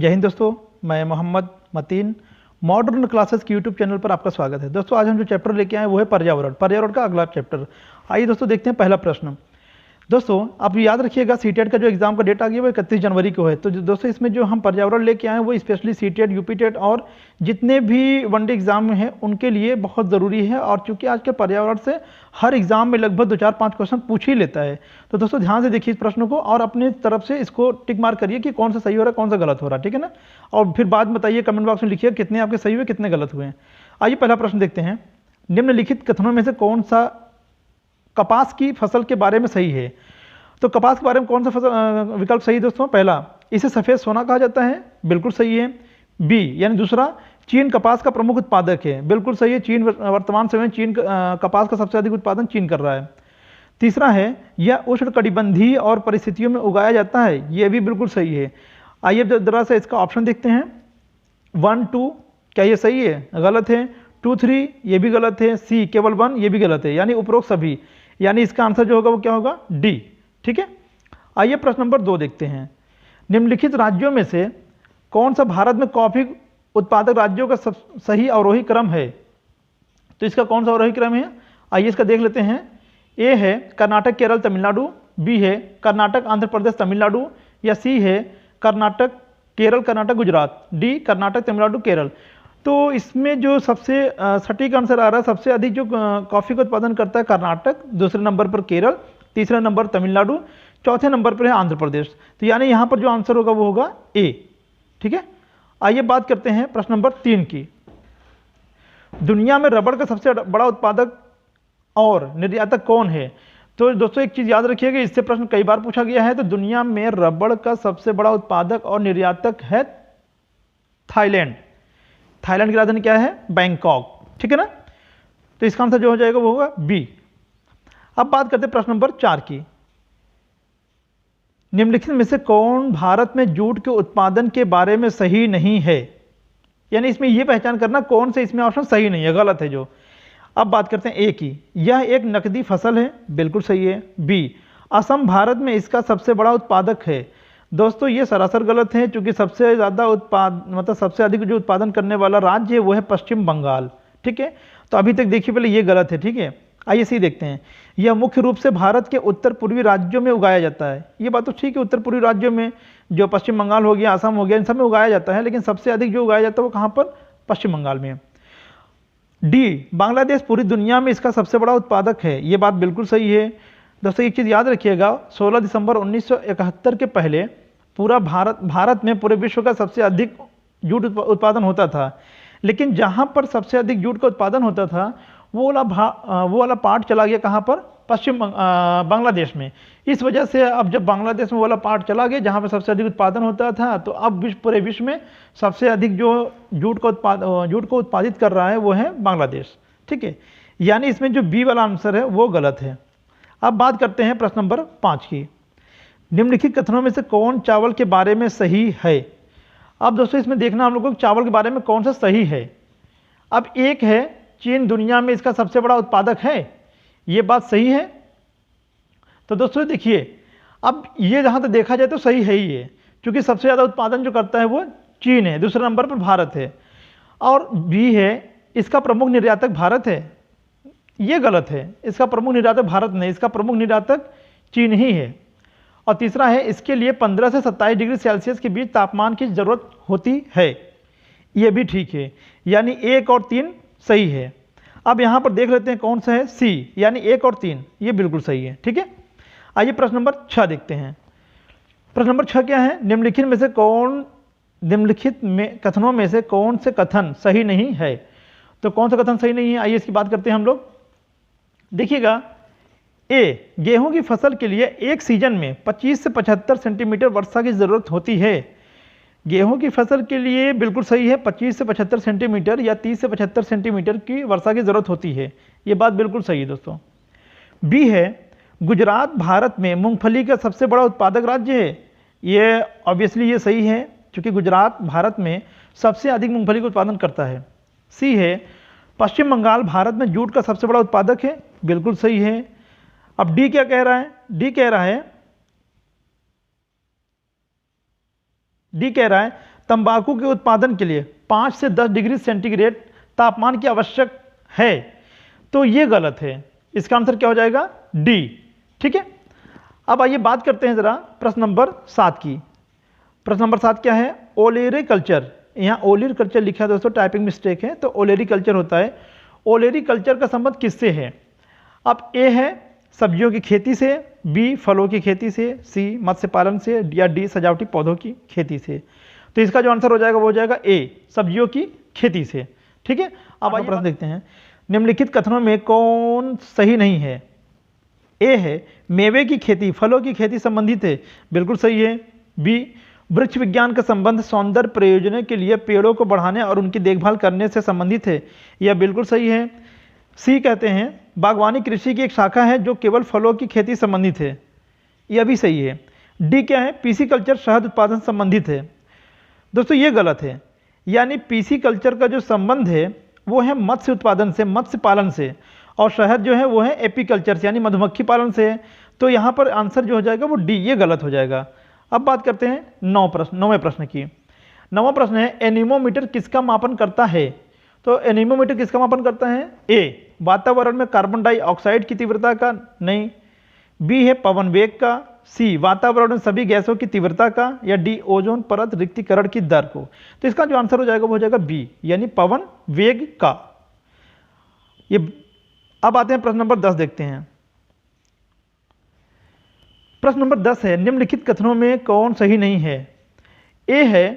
जय हिंद दोस्तों, मैं मोहम्मद मतीन मॉडर्न क्लासेस की यूट्यूब चैनल पर आपका स्वागत है। दोस्तों आज हम जो चैप्टर लेके आए वो है पर्यावरण का अगला चैप्टर। आइए दोस्तों देखते हैं पहला प्रश्न। दोस्तों आप याद रखिएगा सीटेट का जो एग्जाम का डेट आ गया वो 31 जनवरी को है। तो दोस्तों इसमें जो हम पर्यावरण लेके आए हैं वो स्पेशली सीटेट, यूपीटेट और जितने भी वनडे एग्जाम हैं उनके लिए बहुत ज़रूरी है। और चूंकि आज के पर्यावरण से हर एग्जाम में लगभग 2-4-5 क्वेश्चन पूछ ही लेता है। तो दोस्तों ध्यान से देखिए इस प्रश्न को और अपने तरफ से इसको टिक मार्क करिए कि कौन सा सही हो रहा है, कौन सा गलत हो रहा है, ठीक है ना। और फिर बाद बताइए, कमेंट बॉक्स में लिखिए कितने आपके सही हुए, कितने गलत हुए हैं। आइए पहला प्रश्न देखते हैं। निम्नलिखित कथनों में से कौन सा कपास की फसल के बारे में सही है। तो कपास के बारे में कौन सा फसल विकल्प सही है दोस्तों। पहला, इसे सफ़ेद सोना कहा जाता है, बिल्कुल सही है। बी यानी दूसरा, चीन कपास का प्रमुख उत्पादक है, बिल्कुल सही है। चीन वर्तमान समय में कपास का सबसे अधिक उत्पादन चीन कर रहा है। तीसरा है, यह उष्णकटिबंधीय और परिस्थितियों में उगाया जाता है, यह भी बिल्कुल सही है। आइए जरा सा इसका ऑप्शन देखते हैं। 1, 2 क्या ये सही है, गलत है। 2, 3 ये भी गलत है। सी केवल 1 ये भी गलत है, यानी उपरोक्त सभी, यानी इसका आंसर जो होगा वो क्या होगा, डी, ठीक है। आइए प्रश्न नंबर 2 देखते हैं। निम्नलिखित राज्यों में से कौन सा भारत में कॉफी उत्पादक राज्यों का सही अवरोही क्रम है। तो इसका कौन सा अवरोही क्रम है, आइए इसका देख लेते हैं। ए है कर्नाटक, केरल, तमिलनाडु। बी है कर्नाटक, आंध्र प्रदेश, तमिलनाडु। या सी है कर्नाटक, केरल, कर्नाटक, गुजरात। डी कर्नाटक, तमिलनाडु, केरल। तो इसमें जो सबसे सटीक आंसर आ रहा है, सबसे अधिक जो कॉफी का उत्पादन करता है कर्नाटक, दूसरे नंबर पर केरल, तीसरा नंबर तमिलनाडु, चौथे नंबर पर है आंध्र प्रदेश। तो यानी यहाँ पर जो आंसर होगा वो होगा ए, ठीक है। आइए बात करते हैं प्रश्न नंबर 3 की। दुनिया में रबड़ का सबसे बड़ा उत्पादक और निर्यातक कौन है। तो दोस्तों एक चीज याद रखिएगा, इससे प्रश्न कई बार पूछा गया है। तो दुनिया में रबड़ का सबसे बड़ा उत्पादक और निर्यातक है थाईलैंड। थाईलैंड की राजधानी क्या है, बैंकॉक, ठीक है ना। तो इसका आंसर जो हो जाएगा वो होगा बी। अब बात करते हैं प्रश्न नंबर 4 की। निम्नलिखित में से कौन भारत में जूट के उत्पादन के बारे में सही नहीं है। यानी इसमें यह पहचान करना कौन से इसमें ऑप्शन सही नहीं है, गलत है जो। अब बात करते हैं ए की। यह एक नकदी फसल है, बिल्कुल सही है। बी, असम भारत में इसका सबसे बड़ा उत्पादक है। दोस्तों ये सरासर गलत है, क्योंकि सबसे ज़्यादा सबसे अधिक जो उत्पादन करने वाला राज्य है वो है पश्चिम बंगाल, ठीक है। तो अभी तक देखिए पहले ये गलत है, ठीक है। आइए सी देखते हैं। यह मुख्य रूप से भारत के उत्तर पूर्वी राज्यों में उगाया जाता है। ये बात तो ठीक है, उत्तर पूर्वी राज्यों में जो पश्चिम बंगाल हो गया, असम हो गया, इन सब में उगाया जाता है, लेकिन सबसे अधिक जो उगाया जाता है वो कहाँ पर, पश्चिम बंगाल में। डी, बांग्लादेश पूरी दुनिया में इसका सबसे बड़ा उत्पादक है। ये बात बिल्कुल सही है। दोस्तों एक चीज़ याद रखिएगा, 16 दिसंबर 1971 के पहले पूरा भारत में पूरे विश्व का सबसे अधिक जूट उत्पादन होता था। लेकिन जहाँ पर सबसे अधिक जूट का उत्पादन होता था वो वाला पार्ट चला गया कहाँ पर, पश्चिम बांग्लादेश में। इस वजह से अब जब बांग्लादेश में वाला पार्ट चला गया जहाँ पर सबसे अधिक उत्पादन होता था, तो अब पूरे विश्व में सबसे अधिक जो जूट को उत्पादित कर रहा है वो है बांग्लादेश, ठीक है। यानी इसमें जो बी वाला आंसर है वो गलत है। अब बात करते हैं प्रश्न नंबर 5 की। निम्नलिखित कथनों में से कौन चावल के बारे में सही है। अब दोस्तों इसमें देखना हम लोगों को चावल के बारे में कौन सा सही है। अब एक है, चीन दुनिया में इसका सबसे बड़ा उत्पादक है, ये बात सही है। तो दोस्तों देखिए, अब ये जहाँ तक देखा जाए तो सही है ही है, क्योंकि सबसे ज़्यादा उत्पादन जो करता है वो चीन है, दूसरे नंबर पर भारत है। और बी है, इसका प्रमुख निर्यातक भारत है, ये गलत है। इसका प्रमुख निर्यातक भारत नहीं, इसका प्रमुख निर्यातक चीन ही है। और तीसरा है, इसके लिए 15 से 27 डिग्री सेल्सियस के बीच तापमान की जरूरत होती है, ये भी ठीक है। यानी 1 और 3 सही है। अब यहाँ पर देख लेते हैं कौन सा है, सी, यानी 1 और 3 ये बिल्कुल सही है, ठीक है। आइए प्रश्न नंबर 6 देखते हैं। प्रश्न नंबर 6 क्या है। निम्नलिखित कथनों में से कौन से कथन सही नहीं है। तो कौन सा कथन सही नहीं है, आइए इसकी बात करते हैं हम लोग। देखिएगा, ए, गेहूं की फसल के लिए एक सीजन में 25 से 75 सेंटीमीटर वर्षा की जरूरत होती है। गेहूं की फसल के लिए बिल्कुल सही है, 25 से 75 सेंटीमीटर या 30 से 75 सेंटीमीटर की वर्षा की जरूरत होती है, ये बात बिल्कुल सही है दोस्तों। बी है, गुजरात भारत में मूंगफली का सबसे बड़ा उत्पादक राज्य है। ये ऑब्वियसली ये सही है, क्योंकि गुजरात भारत में सबसे अधिक मूंगफली का उत्पादन करता है। सी है, पश्चिम बंगाल भारत में जूट का सबसे बड़ा उत्पादक है, बिल्कुल सही है। अब डी क्या कह रहा है, डी कह रहा है तंबाकू के उत्पादन के लिए 5 से 10 डिग्री सेंटीग्रेड तापमान की आवश्यक है, तो ये गलत है। इसका आंसर क्या हो जाएगा? डी। ठीक है, अब आइए बात करते हैं जरा प्रश्न नंबर 7 की। प्रश्न नंबर 7 क्या है? ओलेरीकल्चर। यहाँ ओलियरिकल्चर लिखा है दोस्तों, टाइपिंग मिस्टेक है, तो ओलेरीकल्चर होता है। ओलेरीकल्चर का संबंध किससे है? अब ए है सब्जियों की खेती से, बी फलों की खेती से, सी मत्स्य पालन से, या डी सजावटी पौधों की खेती से। तो इसका जो आंसर हो जाएगा वो हो जाएगा ए, सब्जियों की खेती से। ठीक है, अब आइए प्रश्न देखते हैं। निम्नलिखित कथनों में कौन सही नहीं है? ए है मेवे की खेती फलों की खेती संबंधित है, बिल्कुल सही है। बी वृक्ष विज्ञान का संबंध सौंदर्य प्रयोजनों के लिए पेड़ों को बढ़ाने और उनकी देखभाल करने से संबंधित है, यह बिल्कुल सही है। सी कहते हैं बागवानी कृषि की एक शाखा है जो केवल फलों की खेती संबंधित है, यह भी सही है। डी क्या है? पीसीकल्चर शहद उत्पादन संबंधित है। दोस्तों ये गलत है, यानी पीसीकल्चर का जो संबंध है वो है मत्स्य उत्पादन से, मत्स्य पालन से, और शहद जो है वो है एपीकल्चर से, यानी मधुमक्खी पालन से। तो यहाँ पर आंसर जो हो जाएगा वो डी, ये गलत हो जाएगा। अब बात करते हैं 9वें प्रश्न की। 9वां प्रश्न है एनीमोमीटर किसका मापन करता है? तो एनीमोमीटर किसका मापन करता है? ए वातावरण में कार्बन डाइऑक्साइड की तीव्रता का, नहीं। बी है पवन वेग का, सी वातावरण में सभी गैसों की तीव्रता का, या डी ओजोन परत रिक्तीकरण की दर को। तो इसका जो आंसर हो जाएगा वो हो जाएगा बी, यानी पवन वेग का। ये अब आते हैं प्रश्न नंबर 10 देखते हैं। प्रश्न नंबर 10 है निम्नलिखित कथनों में कौन सही नहीं है? ए है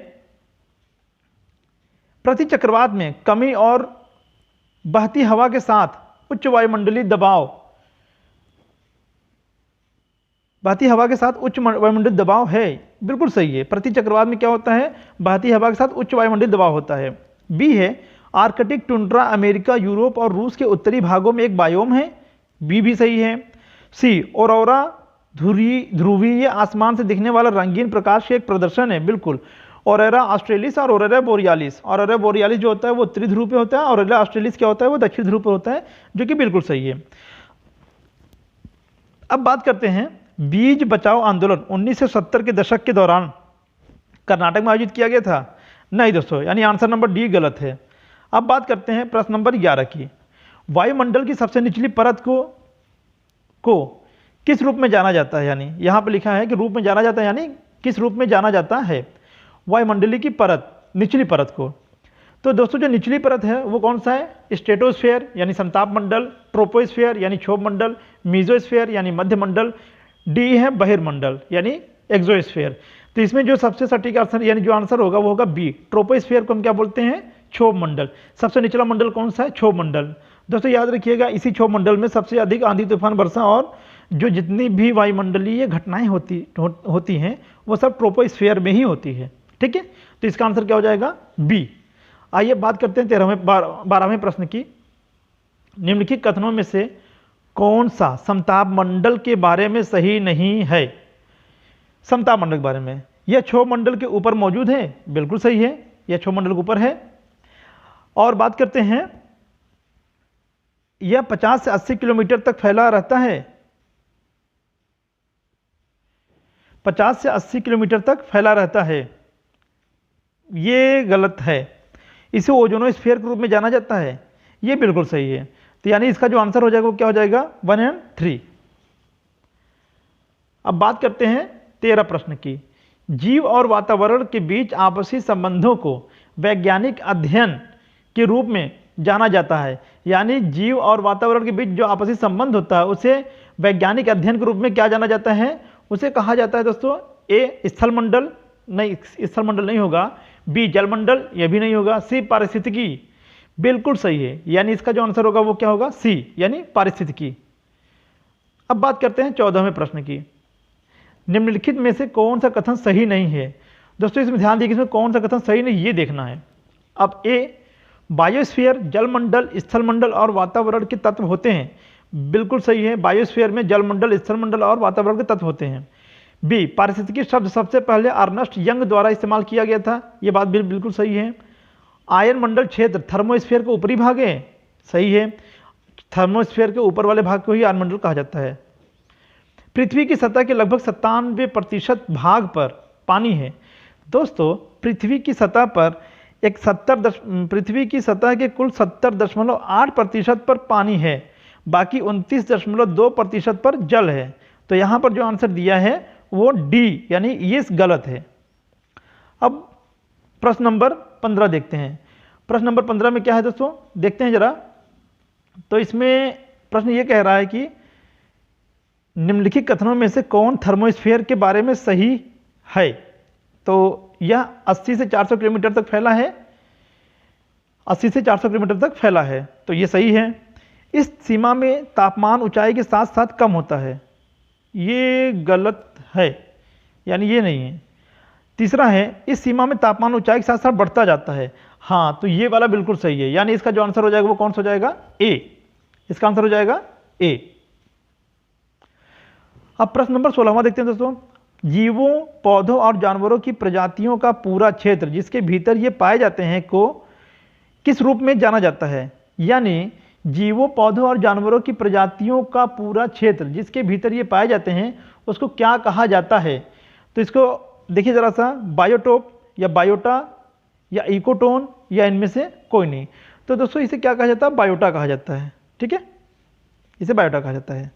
प्रति चक्रवात में कमी और बहती हवा के साथ उच्च वायुमंडलीय दबाव, बहती हवा के साथ उच्च वायुमंडलीय दबाव है, बिल्कुल सही है। प्रति चक्रवात में क्या होता है? बहती हवा के साथ उच्च वायुमंडलीय दबाव होता है। बी है आर्कटिक टुंड्रा अमेरिका यूरोप और रूस के उत्तरी भागों में एक बायोम है, बी भी सही है। सी औरोरा ध्रुवीय आसमान से दिखने वाला रंगीन प्रकाश के एक प्रदर्शन है, बिल्कुल। ऑरोरा ऑस्ट्रेलिस और ऑरोरा बोरियालिस, ऑरोरा बोरियालिस जो होता है वो उत्तरी ध्रुव पे होता है, और ऑरोरा ऑस्ट्रेलिस क्या होता है वो दक्षिण ध्रुव पे होता है, जो कि बिल्कुल सही है। अब बात करते हैं बीज बचाओ आंदोलन 1970 के दशक के दौरान कर्नाटक में आयोजित किया गया था, नहीं दोस्तों, यानी आंसर नंबर डी गलत है। अब बात करते हैं प्रश्न नंबर 11 की। वायुमंडल की सबसे निचली परत को किस रूप में जाना जाता है? यानी यहाँ पर लिखा है कि रूप में जाना जाता है, यानी किस रूप में जाना जाता है वायुमंडली की परत, निचली परत को। तो दोस्तों जो निचली परत है वो कौन सा है? स्ट्रेटोस्फेयर यानी समताप मंडल, ट्रोपोस्फेयर यानी क्षोभ मंडल, मीजोस्फेयर यानी मध्य मंडल, डी है बहिर्मंडल यानी एक्सोस्फेयर। तो इसमें जो सबसे सटीक आंसर यानी जो आंसर होगा वो होगा बी, ट्रोपोस्फेयर को हम क्या बोलते हैं? क्षोभ मंडल। सबसे निचला मंडल कौन सा है? क्षोभ मंडल। दोस्तों याद रखिएगा इसी क्षोभ मंडल में सबसे अधिक आंधी तूफान वर्षा और जो जितनी भी वायुमंडलीय घटनाएं होती हैं वो सब ट्रोपोस्फेयर में ही होती है। ठीक है, तो इसका आंसर क्या हो जाएगा? बी। आइए बात करते हैं 12वें प्रश्न की। निम्नलिखित कथनों में से कौन सा समताप मंडल के बारे में सही नहीं है? समताप मंडल के बारे में, यह क्षोभ मंडल के ऊपर मौजूद है, बिल्कुल सही है, यह क्षोभ मंडल के ऊपर है। और बात करते हैं यह 50 से 80 किलोमीटर तक फैला रहता है, 50 से 80 किलोमीटर तक फैला रहता है, ये गलत है। इसे ओजोनोस्फीयर के रूप में जाना जाता है, ये बिल्कुल सही है। तो यानी इसका जो आंसर हो जाएगा वो क्या हो जाएगा? 1 और 3। अब बात करते हैं 13 प्रश्न की। जीव और वातावरण के बीच आपसी संबंधों को वैज्ञानिक अध्ययन के रूप में जाना जाता है, यानी जीव और वातावरण के बीच जो आपसी संबंध होता है उसे वैज्ञानिक अध्ययन के रूप में क्या जाना जाता है? उसे कहा जाता है दोस्तों ए स्थल मंडल, नहीं स्थल मंडल नहीं होगा, बी जलमंडल, यह भी नहीं होगा, सी पारिस्थितिकी, बिल्कुल सही है, यानी इसका जो आंसर होगा वो क्या होगा? सी यानी पारिस्थितिकी। अब बात करते हैं 14वें प्रश्न की। निम्नलिखित में से कौन सा कथन सही नहीं है? दोस्तों इसमें ध्यान दीजिए, इसमें कौन सा कथन सही नहीं ये देखना है। अब ए बायोस्फीयर जलमंडल स्थलमंडल और वातावरण के तत्व होते हैं, बिल्कुल सही है, बायोस्फीयर में जलमंडल स्थलमंडल और वातावरण के तत्व होते हैं। बी पारिस्थितिकी शब्द सबसे पहले अर्नेस्ट यंग द्वारा इस्तेमाल किया गया था, ये बात बिल्कुल सही है। आयन मंडल क्षेत्र थर्मोस्फीयर का ऊपरी भाग है, सही है, थर्मोस्फीयर के ऊपर वाले भाग को ही आयन मंडल कहा जाता है। पृथ्वी की सतह के लगभग 97% भाग पर पानी है, दोस्तों पृथ्वी की सतह पर पृथ्वी की सतह के कुल 70.8% पर पानी है, बाकी 29.2% पर जल है। तो यहाँ पर जो आंसर दिया है वो डी यानी ये गलत है। अब प्रश्न नंबर 15 देखते हैं। प्रश्न नंबर 15 में क्या है दोस्तों, देखते हैं जरा। तो इसमें प्रश्न ये कह रहा है कि निम्नलिखित कथनों में से कौन थर्मोस्फीयर के बारे में सही है। तो यह 80 से 400 किलोमीटर तक फैला है, 80 से 400 किलोमीटर तक फैला है, तो ये सही है। इस सीमा में तापमान ऊंचाई के साथ साथ कम होता है, ये गलत है, यानी ये नहीं है। तीसरा है इस सीमा में तापमान ऊंचाई के साथ साथ बढ़ता जाता है, हाँ तो ये वाला बिल्कुल सही है, यानी इसका जो आंसर हो जाएगा वो कौन सा हो जाएगा, ए। इसका आंसर हो जाएगा ए। अब प्रश्न नंबर 16वां देखते हैं दोस्तों। जीवों, पौधों और जानवरों की प्रजातियों का पूरा क्षेत्र जिसके भीतर ये पाए जाते हैं को किस रूप में जाना जाता है। यानी जीवों, पौधों और जानवरों की प्रजातियों का पूरा क्षेत्र जिसके भीतर ये पाए जाते हैं उसको क्या कहा जाता है। तो इसको देखिए जरा सा, बायोटोप या बायोटा या इकोटोन या इनमें से कोई नहीं। तो दोस्तों इसे क्या कहा जाता है, बायोटा कहा जाता है। ठीक है, इसे बायोटा कहा जाता है।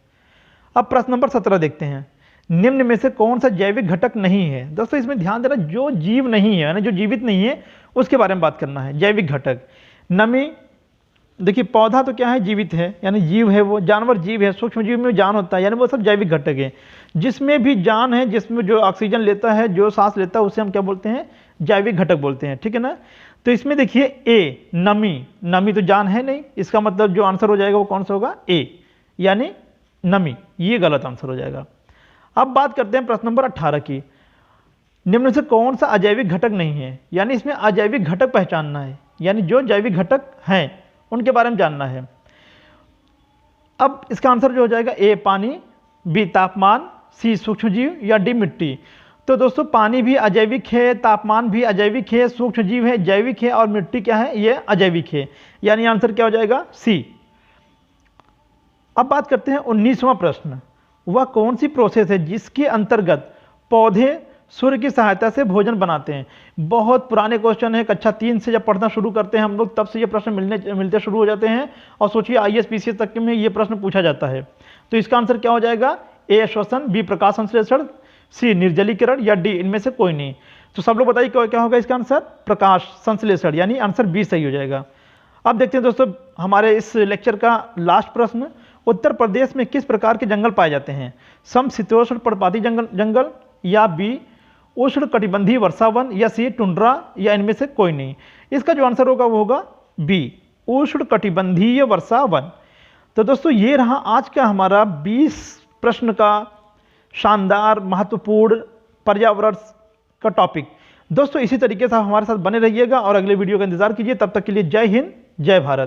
अब प्रश्न नंबर 17 देखते हैं। निम्न में से कौन सा जैविक घटक नहीं है। दोस्तों इसमें ध्यान देना, जो जीव नहीं है यानी जो जीवित नहीं है उसके बारे में बात करना है। जैविक घटक, नमी, देखिए पौधा तो क्या है, जीवित है यानी जीव है वो, जानवर जीव है, सूक्ष्म जीव में जान होता है यानी वो सब जैविक घटक है। जिसमें भी जान है, जिसमें जो ऑक्सीजन लेता है, जो सांस लेता है, उसे हम क्या बोलते हैं, जैविक घटक बोलते हैं। ठीक है ना। तो इसमें देखिए ए, नमी, नमी तो जान है नहीं, इसका मतलब जो आंसर हो जाएगा वो कौन सा होगा, ए यानी नमी, ये गलत आंसर हो जाएगा। अब बात करते हैं प्रश्न नंबर 18 की। निम्न से कौन सा अजैविक घटक नहीं है, यानी इसमें अजैविक घटक पहचानना है, यानी जो जैविक घटक हैं उनके बारे में जानना है। अब इसका आंसर जो हो जाएगा ए पानी, बी तापमान, सी सूक्ष्मजीव या डी मिट्टी। तो दोस्तों पानी भी अजैविक है, तापमान भी अजैविक है, सूक्ष्मजीव है जैविक है और मिट्टी क्या है, ये अजैविक है, यानी आंसर क्या हो जाएगा, सी। अब बात करते हैं 19वां प्रश्न। वह कौन सी प्रोसेस है जिसके अंतर्गत पौधे सूर्य की सहायता से भोजन बनाते हैं। बहुत पुराने क्वेश्चन है, कक्षा 3 से जब पढ़ना शुरू करते हैं हम लोग तब से ये प्रश्न मिलते शुरू हो जाते हैं और सोचिए IAS PCS तक में ये प्रश्न पूछा जाता है। तो इसका आंसर क्या हो जाएगा, ए श्वसन, बी प्रकाश संश्लेषण, सी निर्जलीकरण या डी इनमें से कोई नहीं। तो सब लोग बताइए क्या होगा इसका आंसर, प्रकाश संश्लेषण, यानी आंसर बी सही हो जाएगा। अब देखते हैं दोस्तों हमारे इस लेक्चर का लास्ट प्रश्न। उत्तर प्रदेश में किस प्रकार के जंगल पाए जाते हैं, समशीतोष्ण पर्णपाती जंगल या बी उष्ण कटिबंधीय वर्षावन या सी टुंड्रा या इनमें से कोई नहीं। इसका जो आंसर होगा वो होगा बी उष्ण कटिबंधीय वर्षावन। तो दोस्तों ये रहा आज का हमारा 20 प्रश्न का शानदार महत्वपूर्ण पर्यावरण का टॉपिक। दोस्तों इसी तरीके से हमारे साथ बने रहिएगा और अगले वीडियो का इंतजार कीजिए। तब तक के लिए जय हिंद, जय भारत।